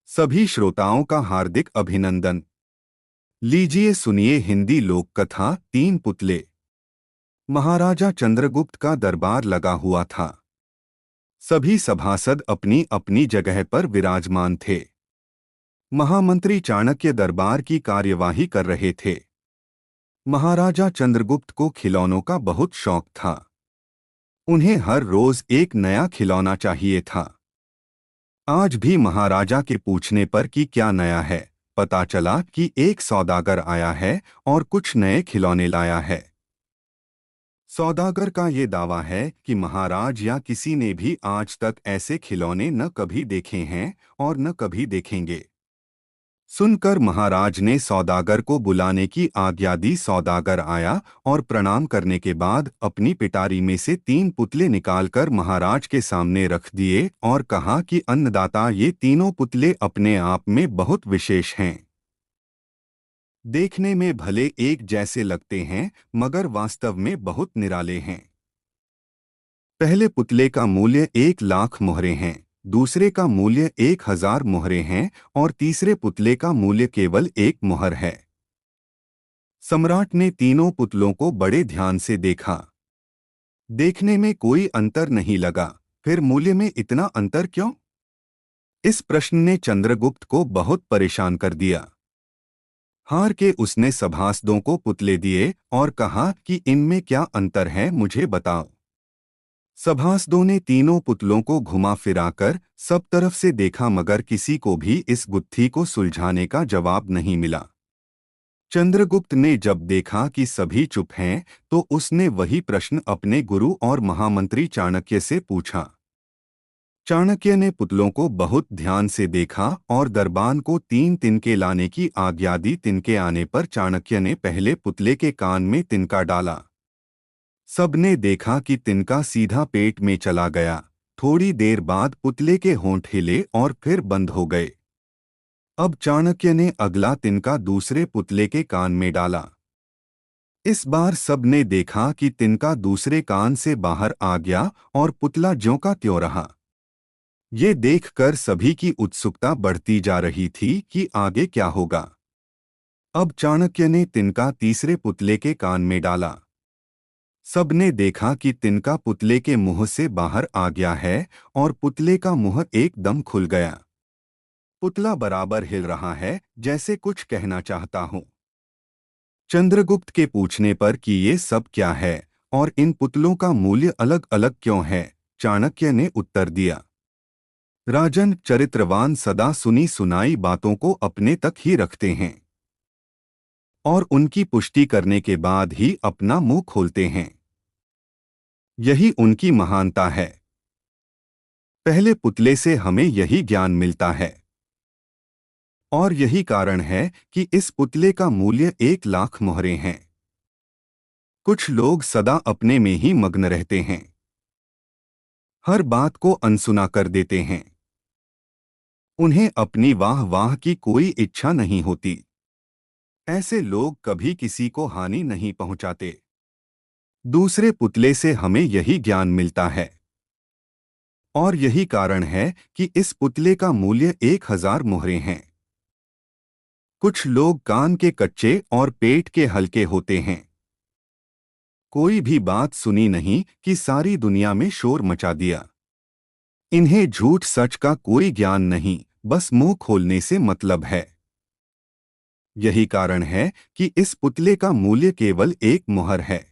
सभी श्रोताओं का हार्दिक अभिनंदन। लीजिए सुनिए हिंदी लोक कथा तीन पुतले। महाराजा चंद्रगुप्त का दरबार लगा हुआ था। सभी सभासद अपनी अपनी जगह पर विराजमान थे। महामंत्री चाणक्य दरबार की कार्यवाही कर रहे थे। महाराजा चंद्रगुप्त को खिलौनों का बहुत शौक था। उन्हें हर रोज एक नया खिलौना चाहिए था। आज भी महाराजा के पूछने पर कि क्या नया है, पता चला कि एक सौदागर आया है और कुछ नए खिलौने लाया है। सौदागर का ये दावा है कि महाराज या किसी ने भी आज तक ऐसे खिलौने न कभी देखे हैं और न कभी देखेंगे। सुनकर महाराज ने सौदागर को बुलाने की आज्ञा दी। सौदागर आया और प्रणाम करने के बाद अपनी पिटारी में से तीन पुतले निकालकर महाराज के सामने रख दिए और कहा कि अन्नदाता, ये तीनों पुतले अपने आप में बहुत विशेष हैं। देखने में भले एक जैसे लगते हैं मगर वास्तव में बहुत निराले हैं। पहले पुतले का मूल्य 1,00,000 मोहरे हैं, दूसरे का मूल्य 1,000 मोहरे हैं और तीसरे पुतले का मूल्य केवल 1 मोहर है। सम्राट ने तीनों पुतलों को बड़े ध्यान से देखा। देखने में कोई अंतर नहीं लगा, फिर मूल्य में इतना अंतर क्यों? इस प्रश्न ने चंद्रगुप्त को बहुत परेशान कर दिया। हार के उसने सभासदों को पुतले दिए और कहा कि इनमें क्या अंतर है, मुझे बताओ। सभासदों ने तीनों पुतलों को घुमा फिराकर सब तरफ से देखा मगर किसी को भी इस गुत्थी को सुलझाने का जवाब नहीं मिला। चंद्रगुप्त ने जब देखा कि सभी चुप हैं तो उसने वही प्रश्न अपने गुरु और महामंत्री चाणक्य से पूछा। चाणक्य ने पुतलों को बहुत ध्यान से देखा और दरबान को 3 तिनके लाने की आज्ञा दी। तिनके आने पर चाणक्य ने पहले पुतले के कान में तिनका डाला। सबने देखा कि तिनका सीधा पेट में चला गया। थोड़ी देर बाद पुतले के होंठ हिले और फिर बंद हो गए। अब चाणक्य ने अगला तिनका दूसरे पुतले के कान में डाला। इस बार सबने देखा कि तिनका दूसरे कान से बाहर आ गया और पुतला ज्यों का त्यों रहा। ये देखकर सभी की उत्सुकता बढ़ती जा रही थी कि आगे क्या होगा। अब चाणक्य ने तिनका तीसरे पुतले के कान में डाला। सबने देखा कि तिनका पुतले के मुंह से बाहर आ गया है और पुतले का मुंह एकदम खुल गया। पुतला बराबर हिल रहा है, जैसे कुछ कहना चाहता हूं। चंद्रगुप्त के पूछने पर कि ये सब क्या है और इन पुतलों का मूल्य अलग अलग क्यों है, चाणक्य ने उत्तर दिया। राजन, चरित्रवान सदा सुनी सुनाई बातों को अपने तक ही रखते हैं और उनकी पुष्टि करने के बाद ही अपना मुंह खोलते हैं। यही उनकी महानता है। पहले पुतले से हमें यही ज्ञान मिलता है और यही कारण है कि इस पुतले का मूल्य 1,00,000 मोहरे हैं। कुछ लोग सदा अपने में ही मग्न रहते हैं, हर बात को अनसुना कर देते हैं। उन्हें अपनी वाह वाह की कोई इच्छा नहीं होती। ऐसे लोग कभी किसी को हानि नहीं पहुंचाते। दूसरे पुतले से हमें यही ज्ञान मिलता है और यही कारण है कि इस पुतले का मूल्य 1,000 मोहरे हैं। कुछ लोग कान के कच्चे और पेट के हल्के होते हैं। कोई भी बात सुनी नहीं कि सारी दुनिया में शोर मचा दिया। इन्हें झूठ सच का कोई ज्ञान नहीं, बस मुंह खोलने से मतलब है। यही कारण है कि इस पुतले का मूल्य केवल 1 मोहर है।